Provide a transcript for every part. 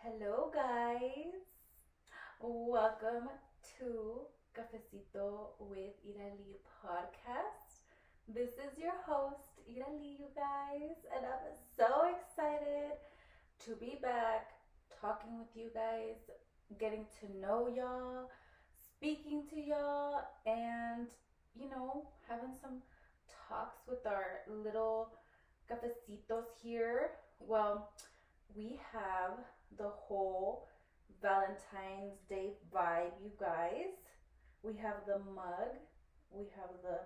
Hello, guys. Welcome to Cafecito with Irali podcast. This is your host, Irali, you guys, and I'm so excited to be back talking with you guys, getting to know y'all, speaking to y'all, and having some talks with our little cafecitos here. Well, we have the whole Valentine's Day vibe, you guys. We have the mug, we have the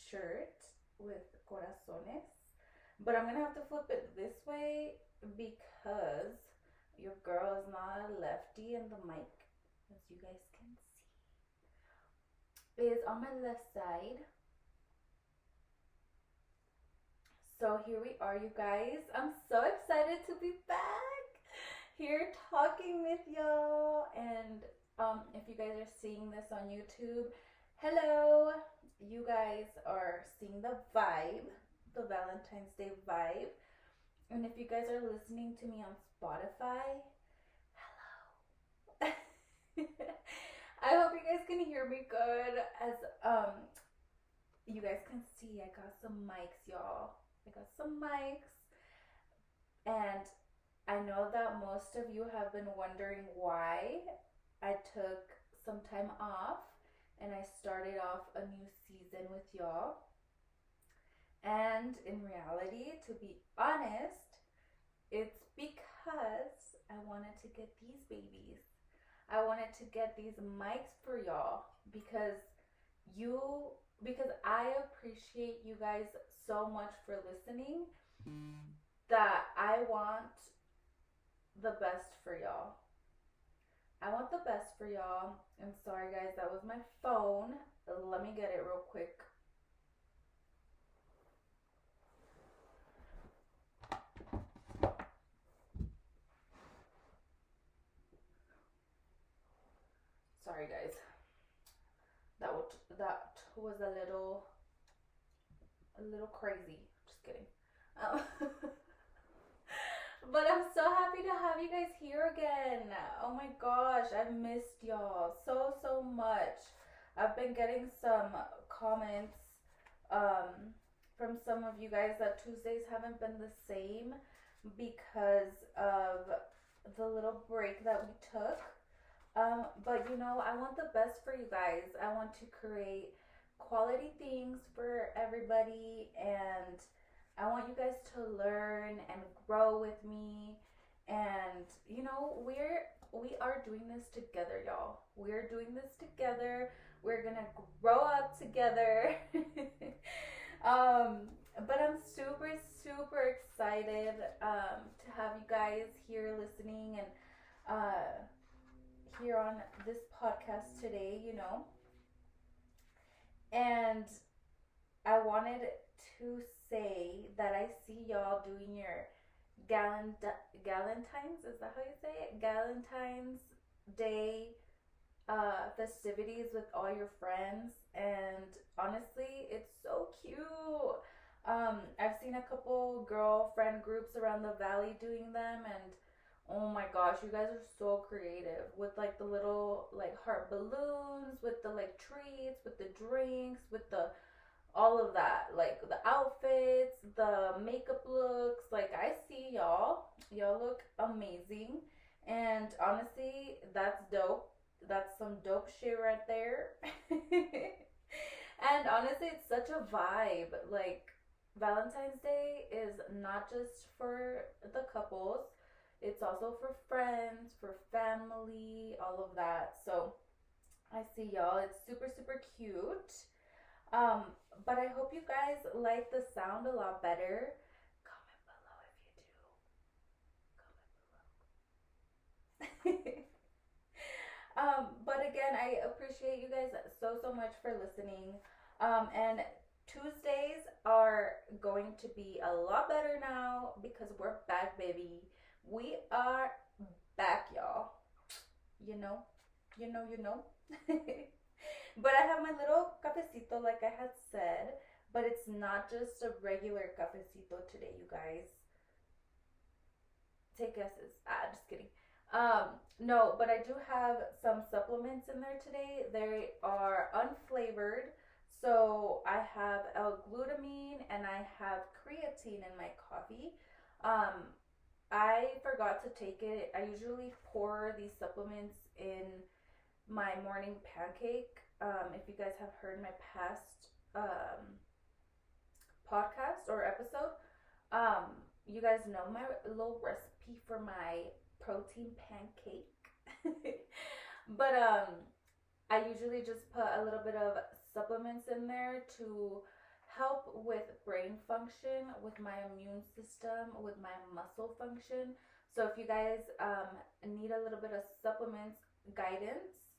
shirt with corazones, but I'm gonna have to flip it this way because your girl is not a lefty, and the mic, as you guys can see, is on my left side. So here we are, you guys. I'm so excited to be back here talking with y'all. And if you guys are seeing this on YouTube, hello. You guys are seeing the vibe, the Valentine's Day vibe. And if you guys are listening to me on Spotify, hello. I hope you guys can hear me good. As you guys can see, I got some mics, y'all. I got some mics, and I know that most of you have been wondering why I took some time off and I started off a new season with y'all. And in reality, to be honest, it's because I wanted to get these babies. I wanted to get these mics for y'all because I appreciate you guys so much for listening that I want the best for y'all. I want the best for y'all. I'm sorry, guys, that was my phone. Let me get it real quick. Sorry, guys. That was a little crazy. Just kidding. Um, but I'm so happy to have you guys here again. Oh my gosh, I've missed y'all so much. I've been getting some comments um, from some of you guys that Tuesdays haven't been the same because of the little break that we took. But I want the best for you guys. I want to create quality things for everybody, and I want you guys to learn and grow with me. And we are doing this together, y'all. We're doing this together. We're gonna grow up together. um, but I'm super excited to have you guys here listening and here on this podcast today. And I wanted to say that I see y'all doing your Galentine's, is that how you say it? Galentine's Day festivities with all your friends, and honestly, it's so cute. I've seen a couple girlfriend groups around the valley doing them, and oh my gosh, you guys are so creative with like the little like heart balloons, with the like treats, with the drinks, with the all of that, like the outfits, the makeup looks. Like, I see y'all look amazing, and honestly, that's dope. That's some dope shit right there. And honestly, it's such a vibe. Like, Valentine's Day is not just for the couples, it's also for friends, for family, all of that. So I see y'all. It's super cute. Um, but I hope you guys like the sound a lot better. Comment below if you do. But again, I appreciate you guys so much for listening. And Tuesdays are going to be a lot better now because we're back, baby. We are back, y'all. You know, you know. But I have my little cafecito, like I had said, but it's not just a regular cafecito today, you guys. Take guesses. Just kidding. No, but I do have some supplements in there today. They are unflavored. So I have L-glutamine and I have creatine in my coffee. Um, I forgot to take it. I usually pour these supplements in my morning pancake. If you guys have heard my past podcast or episode, um, you guys know my little recipe for my protein pancake. But I usually just put a little bit of supplements in there to help with brain function, with my immune system, with my muscle function. So if you guys need a little bit of supplements guidance,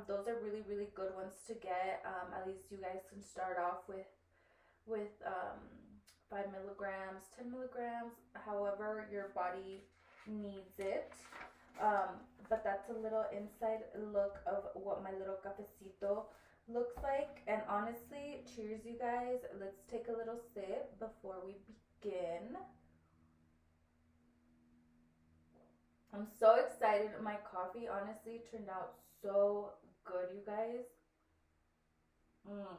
those are really really good ones to get. At least you guys can start off with 5 milligrams, 10 milligrams, however your body needs it. But that's a little inside look of what my little cafecito looks like. And honestly, cheers, you guys. Let's take a little sip before we begin. I'm so excited. My coffee honestly turned out so good, you guys. Mm,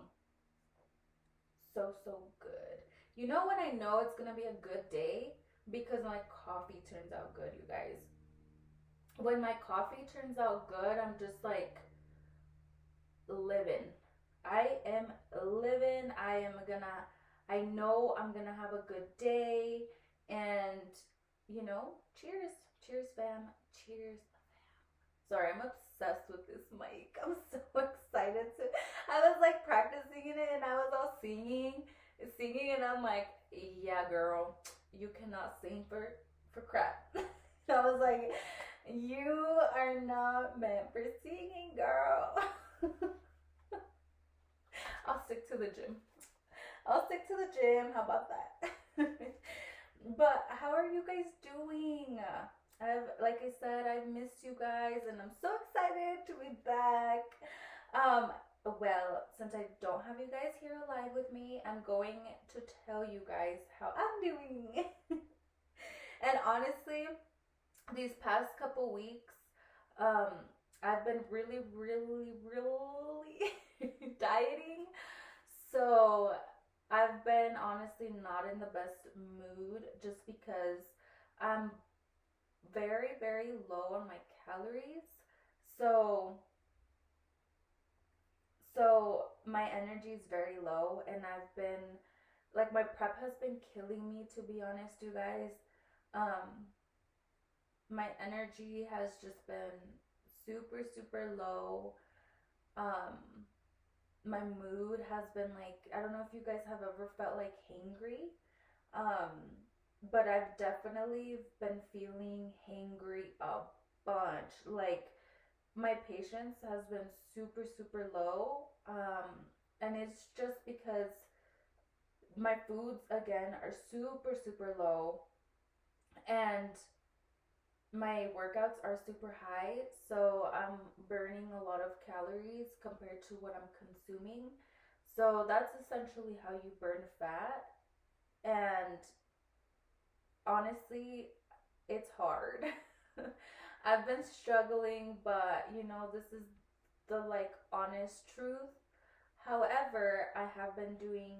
so good. You know when I know it's gonna be a good day? Because my coffee turns out good, you guys. When my coffee turns out good, I'm just like living. I am living. I know I'm gonna have a good day. And, cheers. Cheers, fam. Cheers. Sorry, I'm obsessed with this mic. I'm so excited to. I was like practicing it and I was all singing, and I'm like, yeah, girl, you cannot sing for crap. I was like, you are not meant for singing, girl. I'll stick to the gym. I'll stick to the gym. How about that? But how are you guys doing? Like I said, I've missed you guys, and I'm so excited to be back. Um, well, since I don't have you guys here alive with me, I'm going to tell you guys how I'm doing. And honestly, these past couple weeks, um, I've been really, really, really dieting. So I've been honestly not in the best mood just because I'm very, very low on my calories. So so my energy is very low, and I've been like, my prep has been killing me, to be honest, you guys. Um my energy has just been super super low. Um my mood has been like, I don't know if you guys have ever felt like hangry. Um, but I've definitely been feeling hangry a bunch. Like, my patience has been super, super low. And it's just because my foods, again, are super, super low. And my workouts are super high. So I'm burning a lot of calories compared to what I'm consuming. So that's essentially how you burn fat. And honestly, it's hard. I've been struggling, but this is the like honest truth. However, I have been doing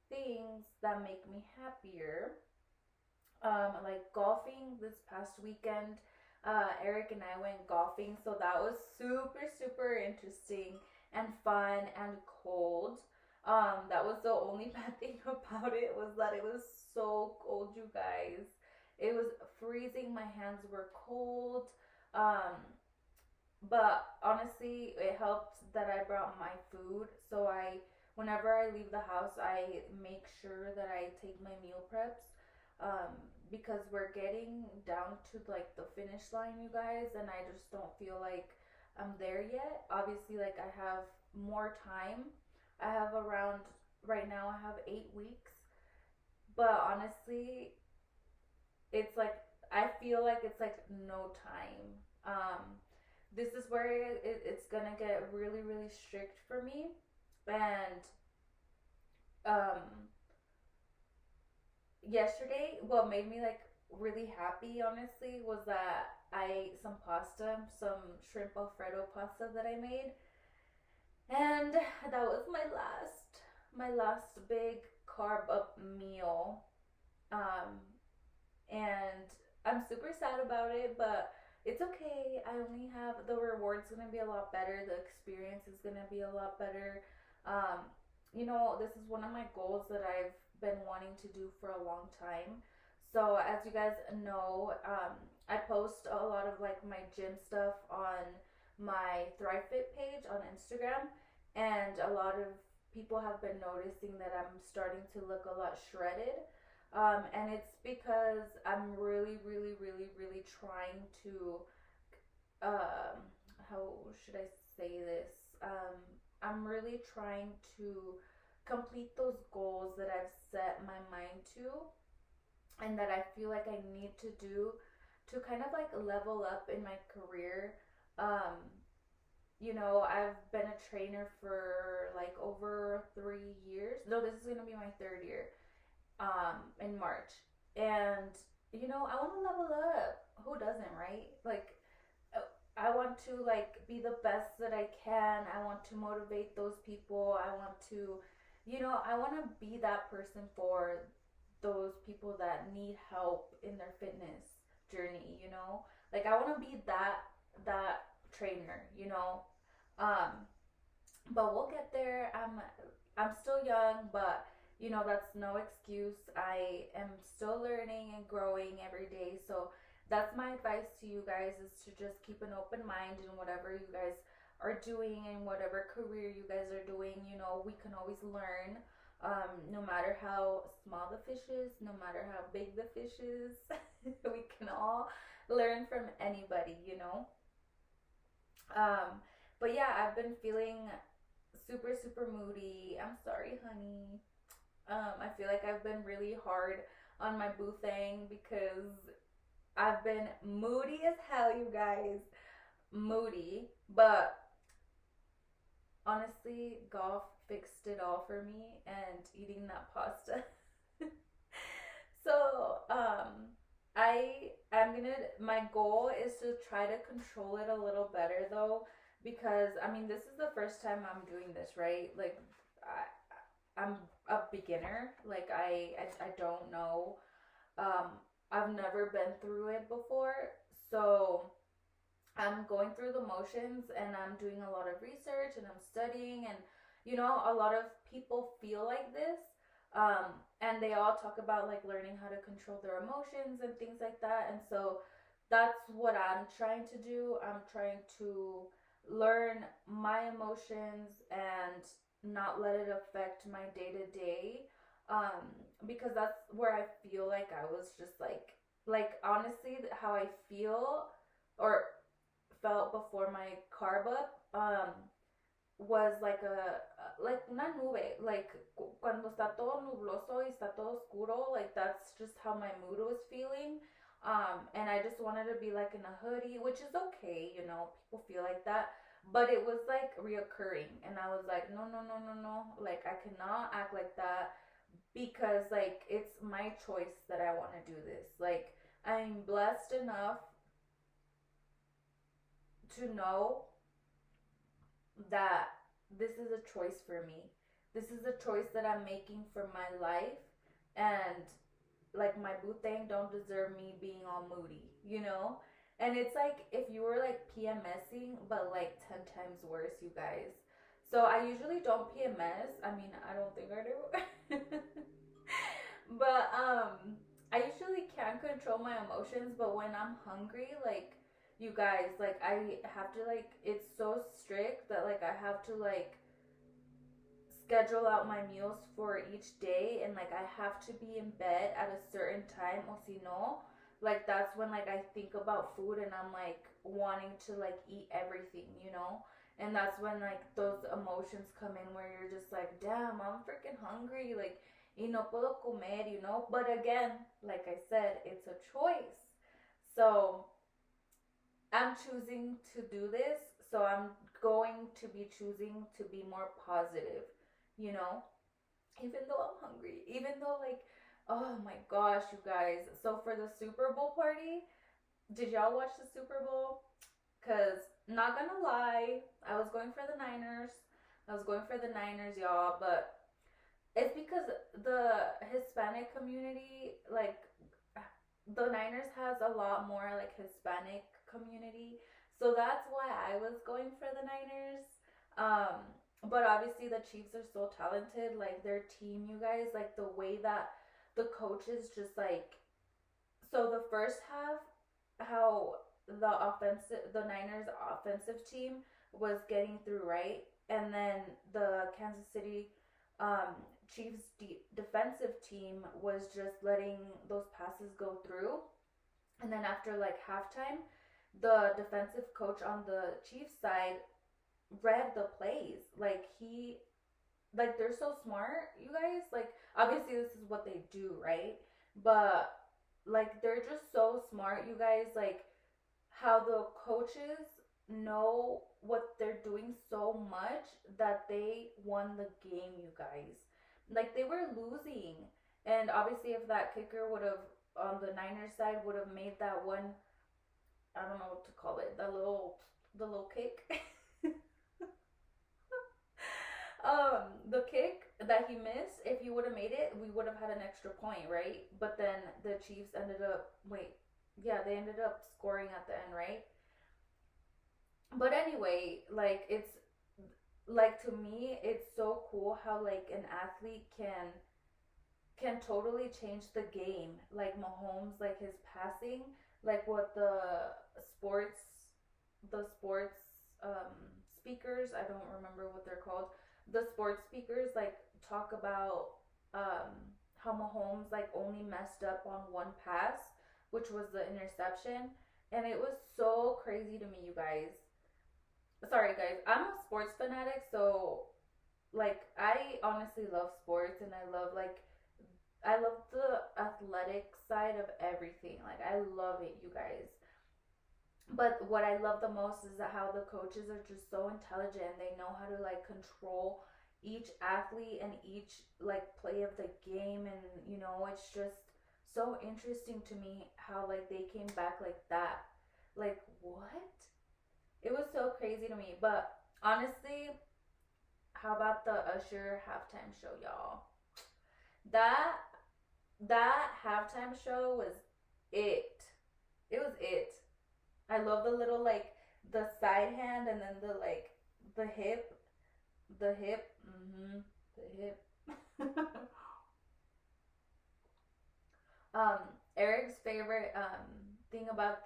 things that make me happier. Like golfing this past weekend. Eric and I went golfing, so that was super super interesting and fun and cold. That was the only bad thing about it, was that it was so cold, you guys. It was freezing. My hands were cold. Um, but honestly, it helped that I brought my food. So whenever I leave the house, I make sure that I take my meal preps. Um, because we're getting down to like the finish line, you guys, and I just don't feel like I'm there yet. Obviously, like, I have more time. I have around, right now, I have 8 weeks. But honestly, it's like, I feel like it's like no time. This is where it's gonna get really really strict for me. And um yesterday, what made me like really happy, honestly, was that I ate some pasta, some shrimp alfredo pasta that I made, and that was my last big carb up meal. Um, and I'm super sad about it, but it's okay. I only have the reward's gonna be a lot better. The experience is gonna be a lot better. Um, this is one of my goals that I've been wanting to do for a long time. So as you guys know, I post a lot of like my gym stuff on my Thrive Fit page on Instagram, and a lot of people have been noticing that I'm starting to look a lot shredded. And it's because I'm really, really, really, really trying to, um, how should I say this? Um, I'm really trying to complete those goals that I've set my mind to and that I feel like I need to do to kind of like level up in my career. Um, I've been a trainer for like over 3 years. No, this is gonna be my third year in March. And I want to level up. Who doesn't, right? Like I want to like be the best that I can. I want to motivate those people. I want to I want to be that person for those people that need help in their fitness journey. Like I want to be that trainer. Um but we'll get there. I'm still young, but that's no excuse. I am still learning and growing every day. So that's my advice to you guys, is to just keep an open mind in whatever you guys are doing and whatever career you guys are doing. We can always learn. No matter how small the fish is, no matter how big the fish is, we can all learn from anybody. Um, but yeah, I've been feeling super, super moody. I'm sorry, honey. I feel like I've been really hard on my boo thing because I've been moody as hell, you guys. Moody. But honestly, golf fixed it all for me, and eating that pasta. So, I'm gonna, my goal is to try to control it a little better though, because I mean, this is the first time I'm doing this, right? Like, I'm a beginner. Like, I don't know. Um, I've never been through it before, so I'm going through the motions and I'm doing a lot of research and I'm studying, and a lot of people feel like this. And they all talk about like learning how to control their emotions and things like that. And so that's what I'm trying to do. I'm trying to learn my emotions and not let it affect my day to day. Because that's where I feel like I was just like honestly how I feel or felt before my carb up was like like una nube, like cuando está todo nubloso y está todo oscuro, like that's just how my mood was feeling. And I just wanted to be like in a hoodie, which is okay, people feel like that, but it was like reoccurring, and I was like, no, no, no, no, no, like I cannot act like that, because like it's my choice that I want to do this. Like, I'm blessed enough to know that this is a choice for me. This is a choice that I'm making for my life, and like my boo thing don't deserve me being all moody. And it's like if you were like PMSing, but like 10 times worse, you guys. So I usually don't PMS. I mean, I don't think I do. But I usually can control my emotions, but when I'm hungry, like you guys, like I have to like it's so strict that like I have to like schedule out my meals for each day, and like I have to be in bed at a certain time, or si no, like that's when like I think about food and I'm like wanting to like eat everything. And that's when like those emotions come in where you're just like, damn, I'm freaking hungry, like y no puedo comer. But again, like I said, it's a choice. So I'm choosing to do this, so I'm going to be choosing to be more positive, you know, even though I'm hungry, even though like, Oh my gosh, you guys. So for the Super Bowl party, did y'all watch the Super Bowl? Cause not gonna lie, I was going for the Niners. I was going for the Niners, y'all, but it's because the Hispanic community, like the Niners has a lot more like Hispanic community. So that's why I was going for the Niners. Um but obviously the Chiefs are so talented, like their team, you guys, like the way that the coaches just like, so the first half, how the Niners offensive team was getting through, right? And then the Kansas City um, Chiefs defensive team was just letting those passes go through. And then after like halftime, the defensive coach on the Chiefs side read the plays. Like they're so smart, you guys. Like obviously this is what they do, right? But like they're just so smart, you guys. Like how the coaches know what they're doing so much that they won the game, you guys. Like they were losing, and obviously if that kicker would have, on the Niners side, would have made that one, I don't know what to call it, the little kick. The kick that he missed, if he would have made it, we would have had an extra point, right? But then the Chiefs ended up, wait, yeah, they ended up scoring at the end, right? But anyway, like it's like, to me it's so cool how like an athlete can totally change the game. Like Mahomes, like his passing, like what sports the sports um speakers, I don't remember what they're called, the sports speakers like talk about um how Mahomes like only messed up on one pass, which was the interception. And it was so crazy to me, you guys. Sorry guys, I'm a sports fanatic, so like I honestly love sports, and I love the athletic side of everything. Like I love it, you guys. But what I love the most is that how the coaches are just so intelligent. They know how to like control each athlete and each like play of the game, and it's just so interesting to me how like they came back like that. Like what? It was so crazy to me. But honestly, how about the Usher halftime show, y'all? That that halftime show was it. It was it. I love the little like the side hand, and then the like the hip, the hip. um, Eric's favorite thing about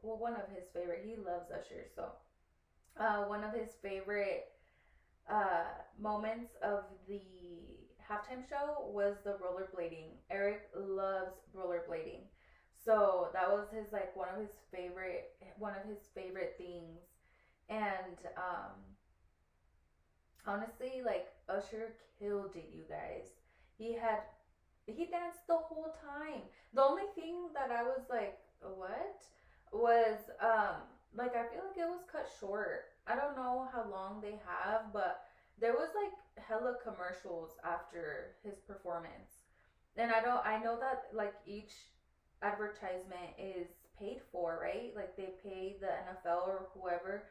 one of his favorite, he loves Usher, so one of his favorite moments of the halftime show was the rollerblading. Eric loves rollerblading. So that was his like one of his favorite things. And honestly, like Usher killed it, you guys. He had he danced the whole time. The only thing that I was like, what? Was like I feel like it was cut short. I don't know how long they have, but there was like hella commercials after his performance. And I know that like each advertisement is paid for, right? Like they pay the NFL or whoever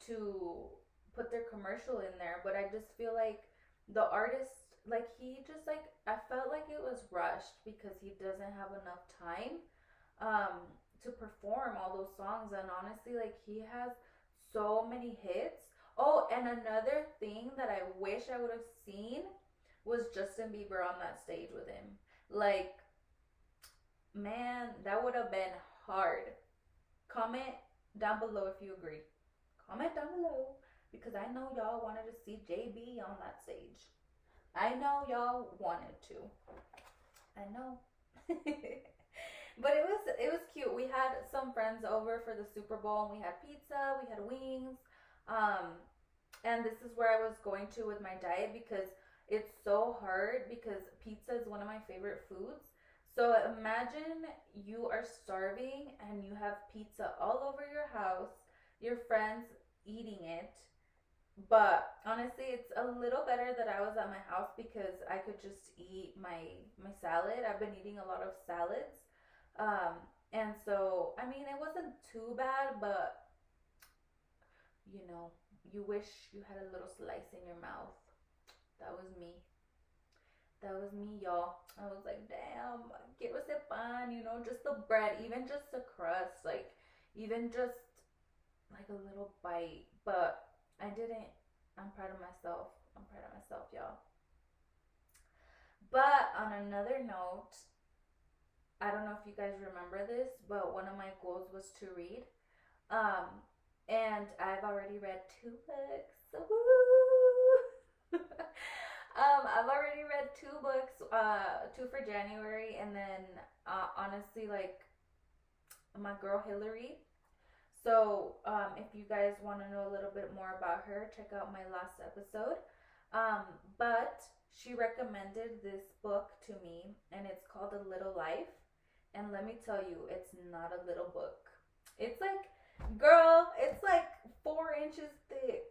to put their commercial in there, but I just feel like the artist, like he just like, I felt like it was rushed because he doesn't have enough time um to perform all those songs. And honestly, like he has so many hits. Oh, and another thing that I wish I would have seen was Justin Bieber on that stage with him. Like, man, that would have been hard. Comment down below if you agree. Comment down below, because I know y'all wanted to see JB on that stage. I know y'all wanted to. I know. But it was cute. We had some friends over for the Super Bowl, and we had pizza, we had wings. Um and this is where I was going to with my diet, because it's so hard, because pizza is one of my favorite foods. So imagine you are starving and you have pizza all over your house, your friends eating it, But honestly, it's a little better that I was at my house because I could just eat my salad. I've been eating a lot of salads. Um, and so, I mean, it wasn't too bad, but you know, you wish you had a little slice in your mouth. That was me. That was me, y'all. I was like, damn, quiero ese pan, just the bread, even just the crust, like, even just like a little bite. But I didn't. I'm proud of myself. I'm proud of myself, y'all. But on another note, I don't know if you guys remember this, but one of my goals was to read. Um, and I've already read two books. Woo! I've already read two books, two for January, and then honestly, like my girl Hillary. So, if you guys want to know a little bit more about her, check out my last episode. Um, but she recommended this book to me, and it's called A Little Life. And let me tell you, it's not a little book. It's like, girl, it's like 4 inches thick.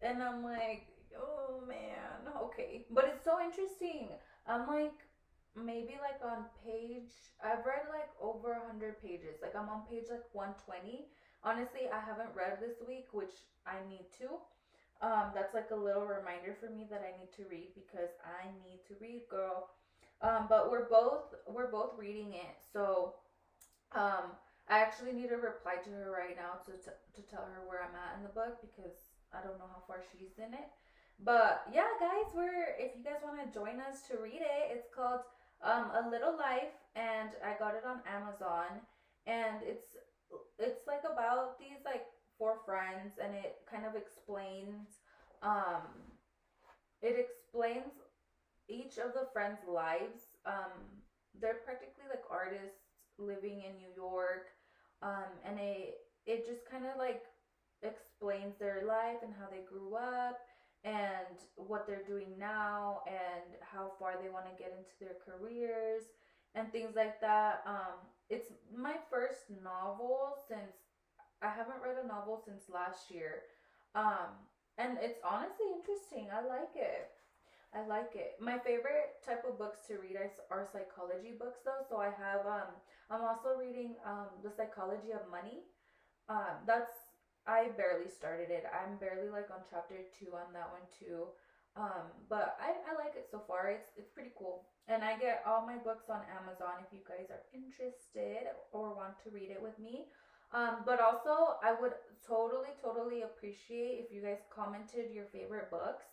And I'm like, oh man, okay. But it's so interesting. I'm like, maybe like on page, I've read like over 100 pages. Like, I'm on page like 120. Honestly, I haven't read this week, which I need to. That's like a little reminder for me that I need to read because I need to read, girl. But we're both reading it, so I actually need to reply to her right now to tell her where I'm at in the book because I don't know how far she's in it. But yeah, guys, we're if you guys want to join us to read it, it's called A Little Life, and I got it on Amazon, and it's like about these like four friends, and um it explains each of the friends' lives. They're practically like artists living in New York, and it just kind of like explains their life and how they grew up and what they're doing now and how far they want to get into their careers and things like that. It's my first novel since I haven't read a novel since last year. Um, and it's honestly interesting. I like it. I like it. My favorite type of books to read are psychology books though. So I'm also reading The Psychology of Money. That's I barely started it. I'm barely like on chapter 2 on that one too. But I like it so far. It's pretty cool. And I get all my books on Amazon if you guys are interested or want to read it with me. But also I would totally appreciate if you guys commented your favorite books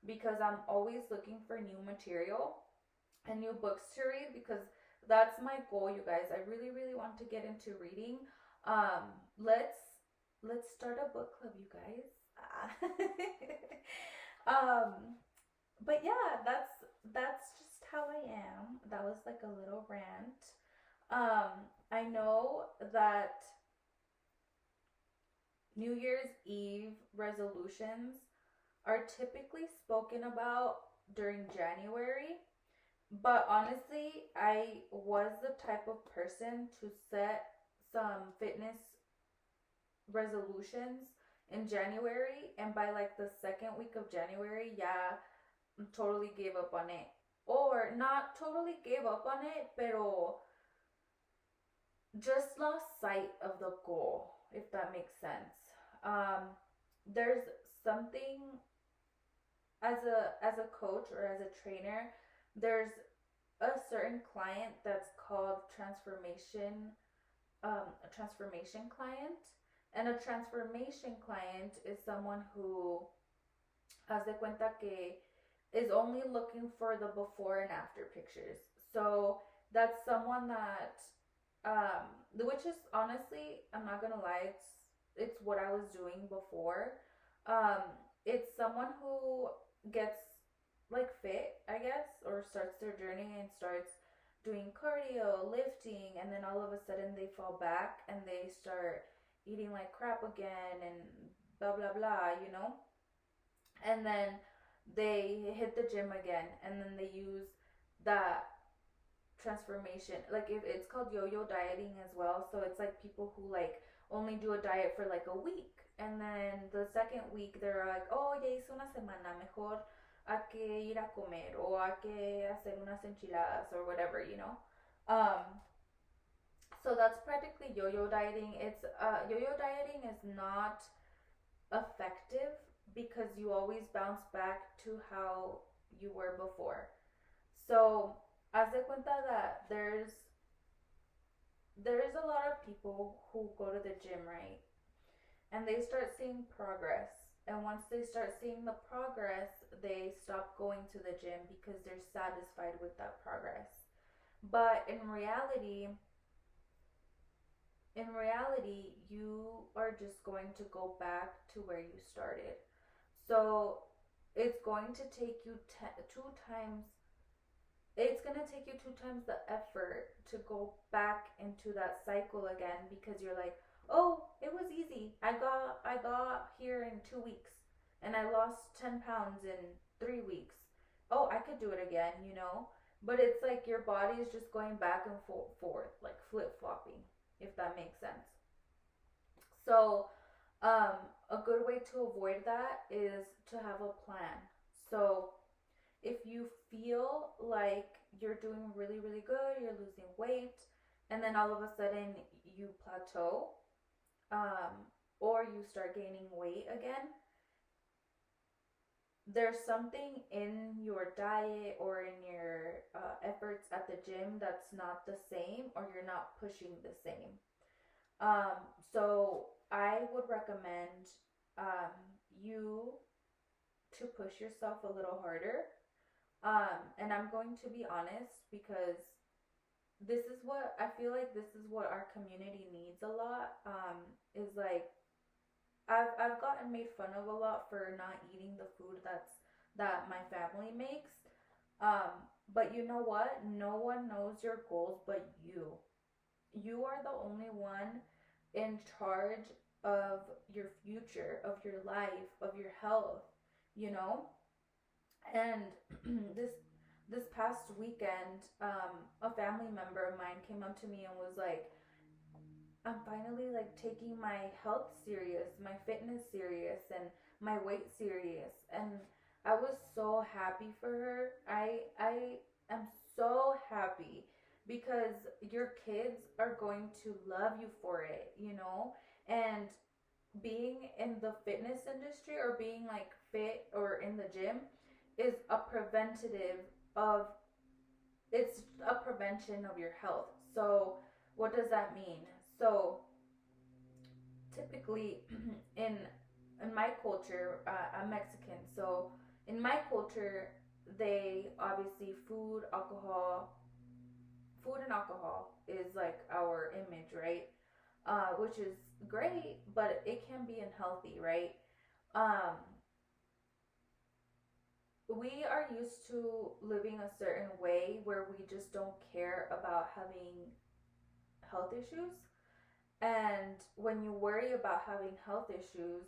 because I'm always looking for new material and new books to read because that's my goal, you guys. I really want to get into reading. Um, let's let's start a book club, you guys. um, but yeah, that's just how I am. That was like a little rant. I know that New Year's Eve resolutions are typically spoken about during January. But honestly, I was the type of person to set some fitness resolutions in January, and by like the second week of January, yeah, totally gave up on it. Or not totally gave up on it, pero just lost sight of the goal, if that makes sense. Um, there's something as a coach or as a trainer, there's a certain client that's called a transformation client. And a transformation client is someone who has de cuenta que is only looking for the before and after pictures. So that's someone that, which is honestly, I'm not gonna lie, it's what I was doing before. Um, it's someone who gets like fit, I guess, or starts their journey and starts doing cardio, lifting, and then all of a sudden they fall back and they start eating like crap again and blah blah blah. And then they hit the gym again and then they use that transformation, like it's called yo-yo dieting as well. So it's like people who like only do a diet for like a week And then the second week they're like, oh, ya hice una semana, mejor hay que ir a comer o hay que hacer unas enchiladas or whatever, you know. Um, so that's practically yo-yo dieting. It's yo-yo dieting is not effective because you always bounce back to how you were before. So, haz de cuenta that there's a lot of people who go to the gym, right? And they start seeing progress. And once they start seeing the progress, they stop going to the gym because they're satisfied with that progress. But in reality, you are just going to go back to where you started. So it's going to take you two times it's gonna take you two times the effort to go back into that cycle again because you're like, oh, it was easy. I got here in 2 weeks and I lost 10 pounds in 3 weeks. Oh, I could do it again, you know. But it's like your body is just going back and forth, like flip flopping, if that makes sense. So, a good way to avoid that is to have a plan. So, if you feel like you're doing really, really good, you're losing weight, and then all of a sudden you plateau, um, or you start gaining weight again, there's something in your diet or in your efforts at the gym that's not the same, or you're not pushing the same. Um, so I would recommend um, you to push yourself a little harder. And I'm going to be honest because this is what I feel like this is what our community needs a lot. Is like I've gotten made fun of a lot for not eating the food that my family makes. Um, but you know what? No one knows your goals but you. You are the only one in charge of your future, of your life, of your health, you know? And this this past weekend, a family member of mine came up to me and was like, I'm finally like taking my health serious, my fitness serious, and my weight serious. And I was so happy for her. I am so happy because your kids are going to love you for it, you know? And being in the fitness industry or being like fit or in the gym is a preventative of it's a prevention of your health. So what does that mean? So typically in in my culture, I'm Mexican. So in my culture, they obviously food and alcohol is like our image, right? Which is great, but it can be unhealthy, right? Um, we are used to living a certain way where we just don't care about having health issues. And when you worry about having health issues,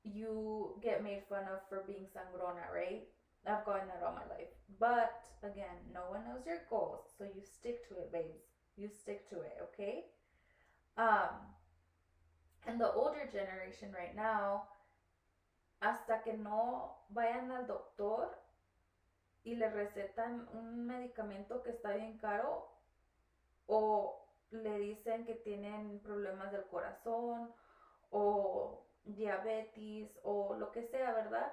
you get made fun of for being sangrona, right? I've gotten that all my life. But again, no one knows your goals, so you stick to it, babes. You stick to it, okay? Um, and the older generation right now, hasta que no vayan al doctor y le recetan un medicamento que está bien caro o le dicen que tienen problemas del corazón o diabetes o lo que sea, ¿verdad?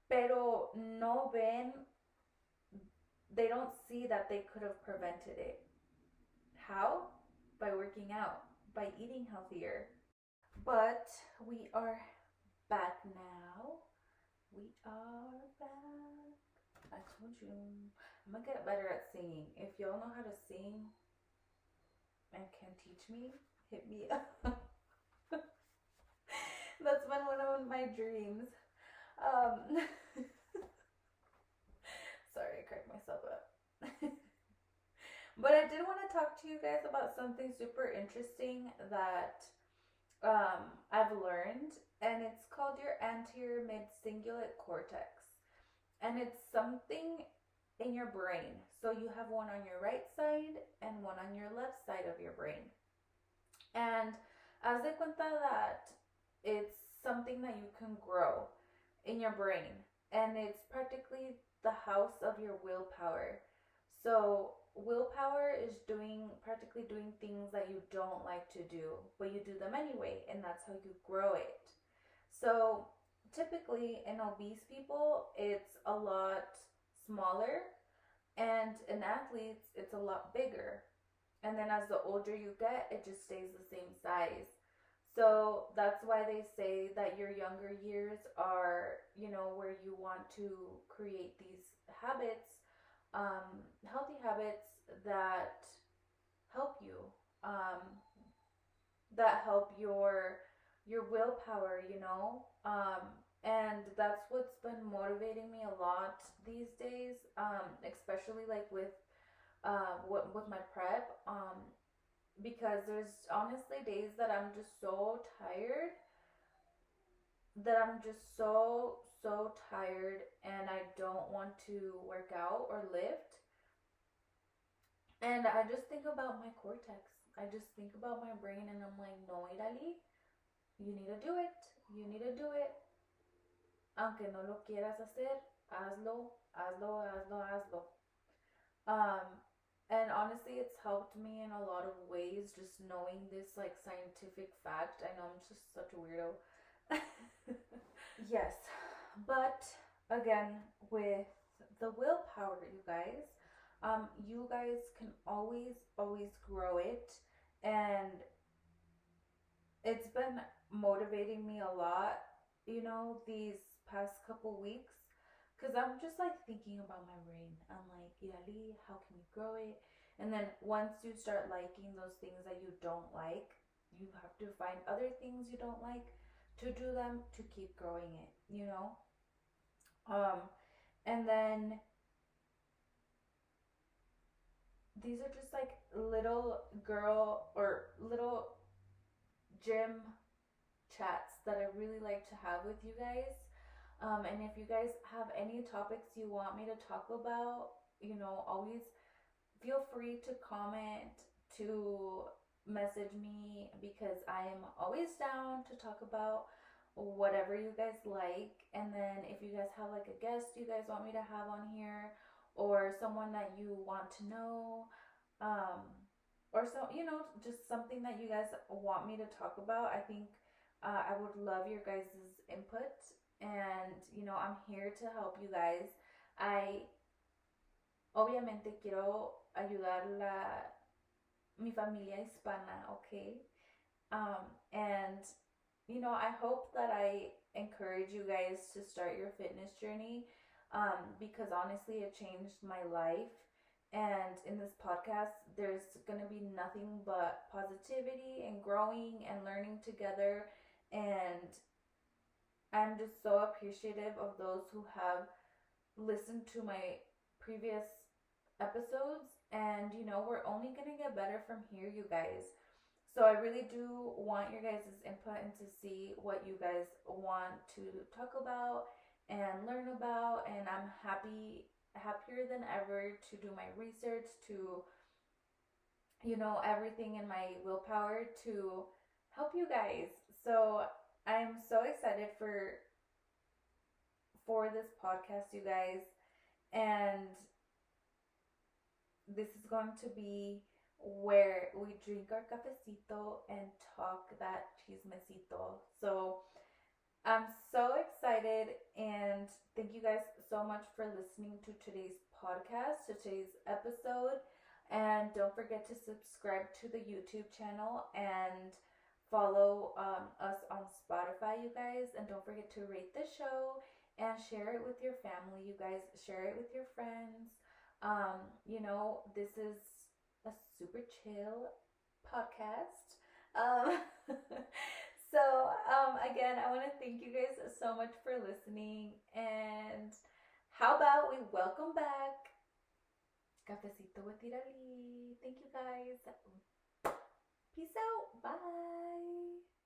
Pero no ven, they don't see that they could have prevented it. How? By working out, by eating healthier. But we are back now. We are back. I told you. I'm gonna get better at singing. If y'all know how to sing and can teach me, hit me up. That's been one of my dreams. Um, sorry, I cracked myself up. But I did want to talk to you guys about something super interesting that I've learned, and it's called your anterior mid cingulate cortex. And it's something in your brain. So you have one on your right side and one on your left side of your brain. And haz de cuenta that it's something that you can grow in your brain, and it's practically the house of your willpower. So willpower is doing practically doing things that you don't like to do, but you do them anyway, and that's how you grow it. So typically in obese people, it's a lot smaller, and in athletes, it's a lot bigger. And then as the older you get, it just stays the same size. So that's why they say that your younger years are, where you want to create these habits, healthy habits that help you, um, that help your willpower, and that's what's been motivating me a lot these days, especially like with my prep, because there's honestly days that I'm just so tired, and I don't want to work out or lift. And I just think about my cortex. I just think about my brain, and I'm like, no, Irali, you need to do it. You need to do it. Aunque no lo quieras hacer, hazlo, hazlo, hazlo, hazlo. Um, and honestly, it's helped me in a lot of ways just knowing this like scientific fact. I know I'm just such a weirdo. Yes, but again, with the willpower, you guys can always grow it, and it's been motivating me a lot, these past couple weeks, because I'm just like thinking about my brain. I'm like, Irali, how can we grow it? And then once you start liking those things that you don't like, you have to find other things you don't like to do them to keep growing it. Um, and then these are just like little girl or little gym chats that I really like to have with you guys. And if you guys have any topics you want me to talk about, always feel free to comment, to message me, because I am always down to talk about whatever you guys like. And then if you guys have like a guest you guys want me to have on here, or someone that you want to know, um, or just something that you guys want me to talk about, I think I would love your guys' input. And I'm here to help you guys. I obviamente quiero ayudar mi familia hispana, okay? And I hope that I encourage you guys to start your fitness journey, because honestly, it changed my life. And in this podcast, there's going to be nothing but positivity and growing and learning together. And I'm just so appreciative of those who have listened to my previous episodes. And we're only going to get better from here, you guys. So I really do want your guys' input and to see what you guys want to talk about and learn about. And I'm happier than ever to do my research, to everything in my willpower to help you guys. So I'm so excited for this podcast, you guys. And this is going to be where we drink our cafecito and talk that chismecito. So I'm so excited, and thank you guys so much for listening to today's podcast, to today's episode. And don't forget to subscribe to the YouTube channel and follow us on Spotify, you guys. And don't forget to rate the show and share it with your family, you guys. Share it with your friends. This is a super chill podcast. Um, again, I want to thank you guys so much for listening. And how about we welcome back Cafecito with Irali. Thank you guys. Peace out. Bye.